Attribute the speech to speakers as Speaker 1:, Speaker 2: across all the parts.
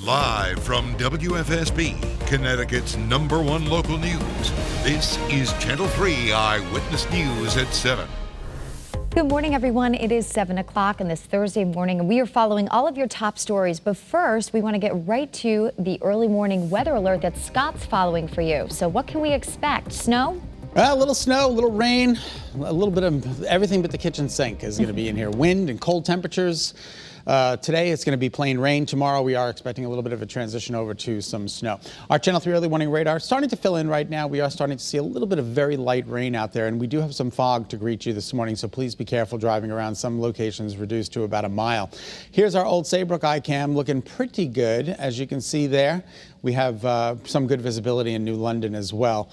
Speaker 1: Live from WFSB, Connecticut's #1 local news, this is Channel 3 Eyewitness News at 7.
Speaker 2: Good morning, everyone. It is 7 o'clock on this Thursday morning, and we are following all of your top stories. But first, we want to get right to the early morning weather alert that Scot's following for you. So what can we expect? Snow?
Speaker 3: A little snow, a little rain, a little bit of everything but the kitchen sink is going to be in here. Wind and cold temperatures. Today it's going to be plain rain. Tomorrow we are expecting a little bit of a transition over to some snow. Our Channel 3 early warning radar starting to fill in right now. We are starting to see a little bit of very light rain out there, and we do have some fog to greet you this morning, so please be careful driving around. Some locations reduced to about a mile. Here's our Old Saybrook iCam looking pretty good. As you can see there, we have some good visibility in New London as well.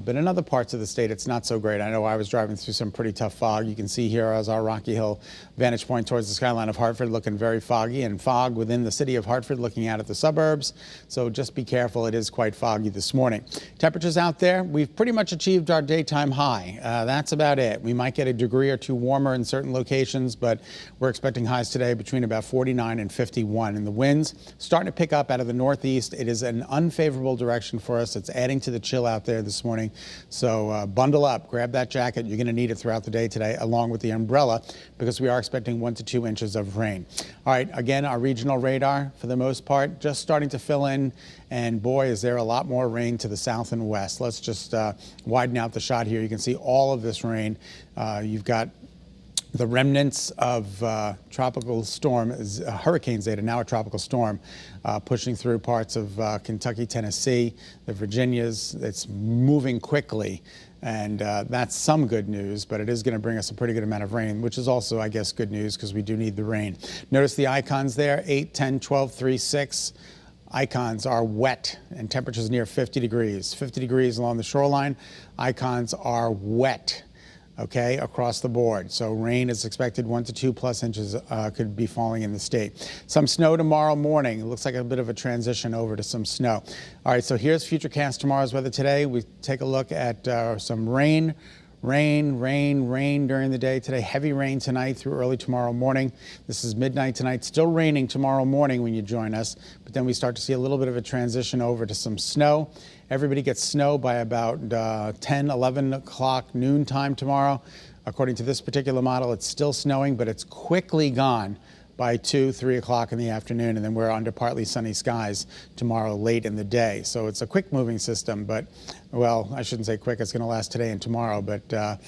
Speaker 3: But in other parts of the state, it's not so great. I know I was driving through some pretty tough fog. You can see here as our Rocky Hill vantage point towards the skyline of Hartford looking very foggy, and fog within the city of Hartford looking out at the suburbs. So just be careful. It is quite foggy this morning. Temperatures out there, we've pretty much achieved our daytime high. That's about it. We might get a degree or two warmer in certain locations, but we're expecting highs today between about 49 and 51. And the winds starting to pick up out of the northeast. It is an unfavorable direction for us. It's adding to the chill out there this morning. So bundle up, grab that jacket. You're going to need it throughout the day today, along with the umbrella, because we are expecting 1 to 2 inches of rain. All right, again, our regional radar, for the most part, just starting to fill in. And boy, is there a lot more rain to the south and west. Let's just widen out the shot here. You can see all of this rain. You've got the remnants of tropical storm, Hurricane Zeta, now a tropical storm, pushing through parts of Kentucky, Tennessee, the Virginias. It's moving quickly, and that's some good news, but it is going to bring us a pretty good amount of rain, which is also, I guess, good news because we do need the rain. Notice the icons there, 8, 10, 12, 3, 6. Icons are wet and temperatures near 50 degrees. 50 degrees along the shoreline. Icons are wet. Okay, across the board. So rain is expected, 1 to 2 plus inches could be falling in the state. Some snow tomorrow morning. It looks like a bit of a transition over to some snow. All right, so here's Futurecast tomorrow's weather today. We take a look at some rain during the day today. Heavy rain tonight through early tomorrow morning. This is midnight tonight. Still raining tomorrow morning when you join us, but then we start to see a little bit of a transition over to some snow. Everybody gets snow by about 10, 11 o'clock noon time tomorrow. According to this particular model, it's still snowing, but it's quickly gone by 2, 3 o'clock in the afternoon, and then we're under partly sunny skies tomorrow late in the day. So it's a quick moving system, but, well, I shouldn't say quick. It's going to last today and tomorrow, but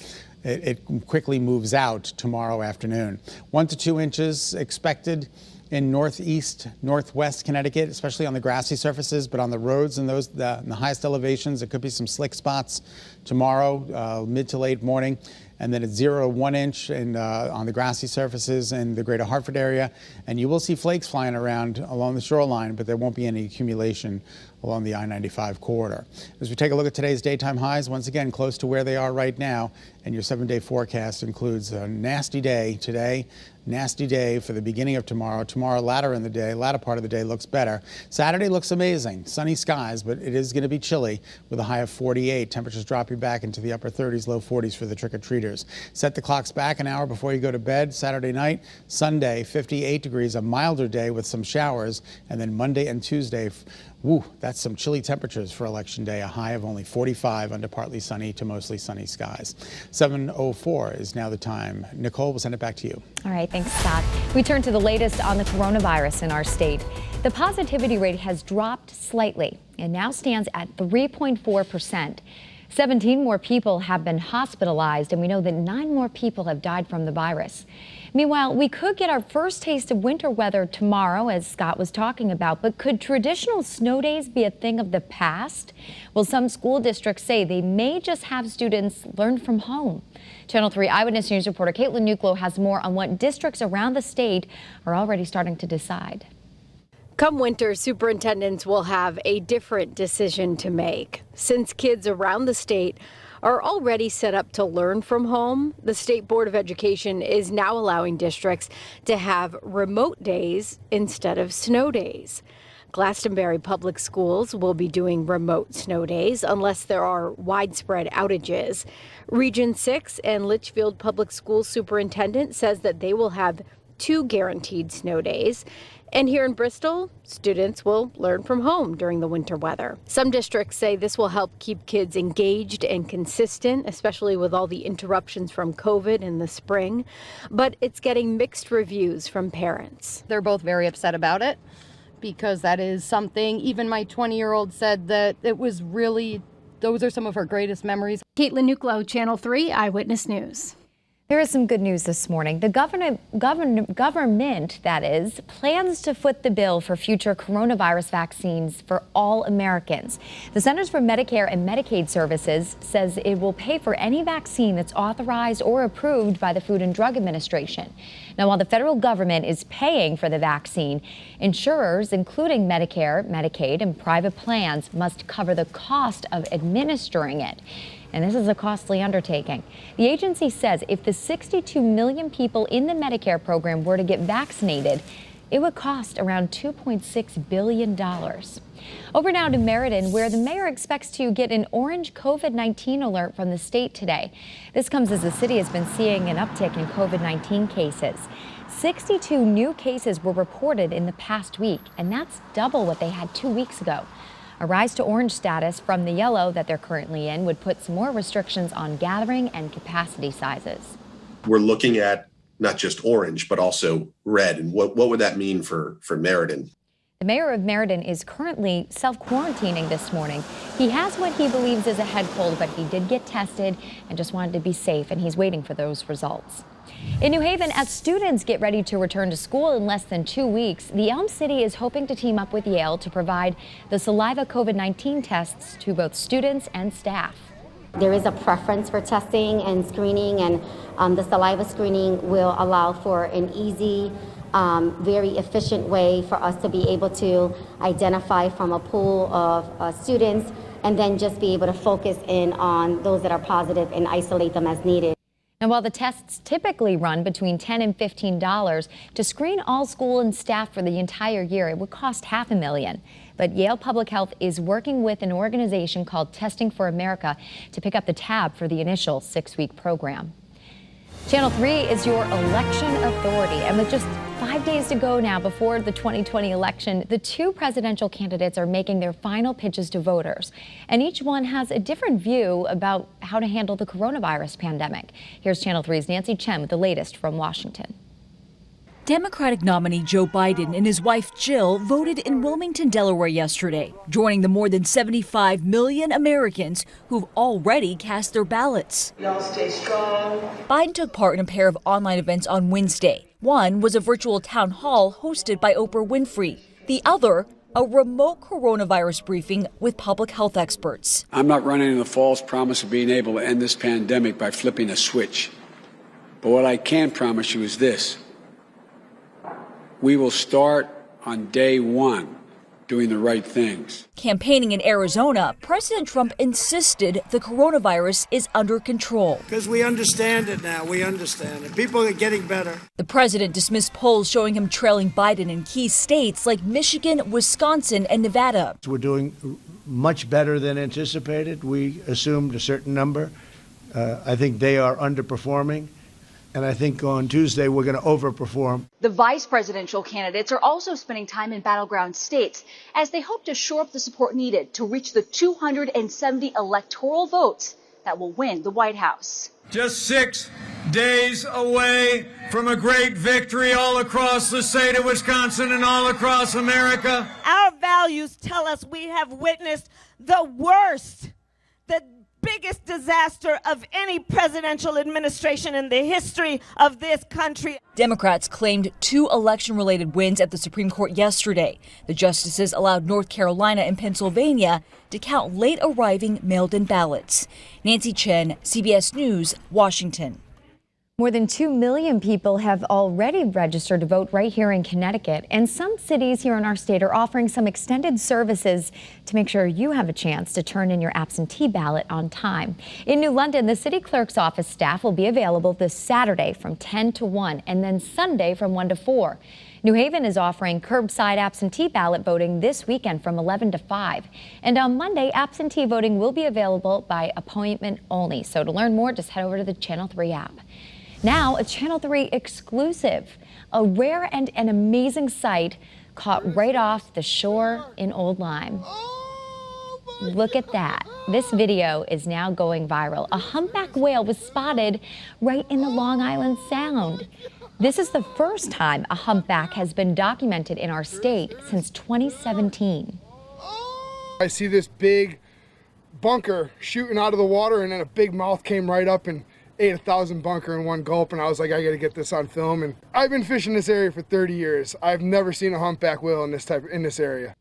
Speaker 3: it quickly moves out tomorrow afternoon. 1 to 2 inches expected in northeast, northwest Connecticut, especially on the grassy surfaces, but on the roads and those in the highest elevations, there could be some slick spots tomorrow, mid to late morning. And then it's 0 to 1 inch on the grassy surfaces in the greater Hartford area. And you will see flakes flying around along the shoreline, but there won't be any accumulation along the I-95 corridor. As we take a look at today's daytime highs, once again, close to where they are right now. And your 7-day forecast includes a nasty day today, nasty day for the beginning of tomorrow. Tomorrow, latter part of the day looks better. Saturday looks amazing. Sunny skies, but it is going to be chilly with a high of 48. Temperatures dropping back into the upper 30s, low 40s for the trick-or-treaters. Set the clocks back an hour before you go to bed. Saturday night, Sunday, 58 degrees, a milder day with some showers. And then Monday and Tuesday, woo, that's some chilly temperatures for Election Day, a high of only 45 under partly sunny to mostly sunny skies. 7:04 is now the time. Nicole, we'll send it back to you.
Speaker 2: All right, thanks, Scott. We turn to the latest on the coronavirus in our state. The positivity rate has dropped slightly and now stands at 3.4%. 17 more people have been hospitalized, and we know that 9 more people have died from the virus. Meanwhile, we could get our first taste of winter weather tomorrow, as Scott was talking about, but could traditional snow days be a thing of the past? Well, some school districts say they may just have students learn from home. Channel 3 Eyewitness News reporter Caitlin Nuclo has more on what districts around the state are already starting to decide.
Speaker 4: Come winter, superintendents will have a different decision to make. Since kids around the state are already set up to learn from home, the State Board of Education is now allowing districts to have remote days instead of snow days. Glastonbury Public Schools will be doing remote snow days unless there are widespread outages. Region 6 and Litchfield Public Schools superintendent says that they will have 2 guaranteed snow days. And here in Bristol, students will learn from home during the winter weather. Some districts say this will help keep kids engaged and consistent, especially with all the interruptions from COVID in the spring. But it's getting mixed reviews from parents.
Speaker 5: They're both very upset about it because that is something, even my 20-year-old said that it was really, those are some of her greatest memories.
Speaker 6: Caitlin Nuclo, Channel 3 Eyewitness News.
Speaker 2: There is some good news this morning. The government, that is, plans to foot the bill for future coronavirus vaccines for all Americans. The Centers for Medicare and Medicaid Services says it will pay for any vaccine that's authorized or approved by the Food and Drug Administration. Now, while the federal government is paying for the vaccine, insurers, including Medicare, Medicaid, and private plans, must cover the cost of administering it. And this is a costly undertaking. The agency says if the 62 million people in the Medicare program were to get vaccinated, it would cost around $2.6 billion. Over now to Meriden, where the mayor expects to get an orange COVID-19 alert from the state today. This comes as the city has been seeing an uptick in COVID-19 cases. 62 new cases were reported in the past week, and that's double what they had 2 weeks ago. A rise to orange status from the yellow that they're currently in would put some more restrictions on gathering and capacity sizes.
Speaker 7: We're looking at not just orange, but also red. And what would that mean for Meriden?
Speaker 2: The mayor of Meriden is currently self-quarantining this morning. He has what he believes is a head cold, but he did get tested and just wanted to be safe, and he's waiting for those results. In New Haven, as students get ready to return to school in less than 2 weeks, the Elm City is hoping to team up with Yale to provide the saliva COVID-19 tests to both students and staff.
Speaker 8: There is a preference for testing and screening, and the saliva screening will allow for an easy, very efficient way for us to be able to identify from a pool of students and then just be able to focus in on those that are positive and isolate them as needed.
Speaker 2: And while the tests typically run between $10 and $15 to screen all school and staff for the entire year, it would cost $500,000. But Yale Public Health is working with an organization called Testing for America to pick up the tab for the initial 6-week program. Channel 3 is your election authority, and with just 5 days to go now before the 2020 election, the 2 presidential candidates are making their final pitches to voters, and each one has a different view about how to handle the coronavirus pandemic. Here's Channel 3's Nancy Chen with the latest from Washington.
Speaker 9: Democratic nominee Joe Biden and his wife Jill voted in Wilmington, Delaware yesterday, joining the more than 75 million Americans who've already cast their ballots.
Speaker 10: Y'all stay strong.
Speaker 9: Biden took part in a pair of online events on Wednesday. One was a virtual town hall hosted by Oprah Winfrey. The other, a remote coronavirus briefing with public health experts.
Speaker 11: I'm not running on the false promise of being able to end this pandemic by flipping a switch. But what I can promise you is this. We will start on day 1 doing the right things.
Speaker 9: Campaigning in Arizona, President Trump insisted the coronavirus is under control.
Speaker 10: Because we understand it now. We understand it. People are getting better.
Speaker 9: The president dismissed polls showing him trailing Biden in key states like Michigan, Wisconsin, and Nevada.
Speaker 12: We're doing much better than anticipated. We assumed a certain number. I think they are underperforming. And I think on Tuesday, we're going to overperform.
Speaker 13: The vice presidential candidates are also spending time in battleground states as they hope to shore up the support needed to reach the 270 electoral votes that will win the White House.
Speaker 14: Just 6 days away from a great victory all across the state of Wisconsin and all across America.
Speaker 15: Our values tell us we have witnessed the worst, the biggest disaster of any presidential administration in the history of this country.
Speaker 9: Democrats claimed 2 election-related wins at the Supreme Court yesterday. The justices allowed North Carolina and Pennsylvania to count late-arriving mailed-in ballots. Nancy Chen, CBS News, Washington.
Speaker 2: More than 2 million people have already registered to vote right here in Connecticut, and some cities here in our state are offering some extended services to make sure you have a chance to turn in your absentee ballot on time. In New London, the city clerk's office staff will be available this Saturday from 10 to 1 and then Sunday from 1 to 4. New Haven is offering curbside absentee ballot voting this weekend from 11 to 5. And on Monday, absentee voting will be available by appointment only. So to learn more, just head over to the Channel 3 app. Now, a Channel 3 exclusive. A rare and an amazing sight caught right off the shore in Old Lyme. Look at that. This video is now going viral. A humpback whale was spotted right in the Long Island Sound. This is the first time a humpback has been documented in our state since 2017.
Speaker 16: I see this big bunker shooting out of the water, and then a big mouth came right up and ate 1,000 bunker in one gulp, and I was like, I gotta get this on film. And I've been fishing this area for 30 years. I've never seen a humpback whale in this area.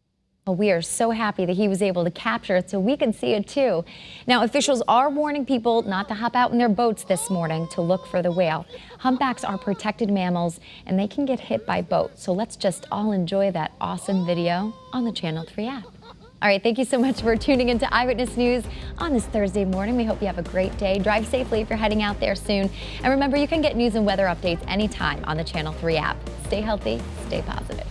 Speaker 2: Well, we are so happy that he was able to capture it so we can see it too. Now, officials are warning people not to hop out in their boats this morning to look for the whale. Humpbacks are protected mammals and they can get hit by boats. So let's just all enjoy that awesome video on the Channel 3 app. All right, thank you so much for tuning into Eyewitness News on this Thursday morning. We hope you have a great day. Drive safely if you're heading out there soon. And remember, you can get news and weather updates anytime on the Channel 3 app. Stay healthy, stay positive.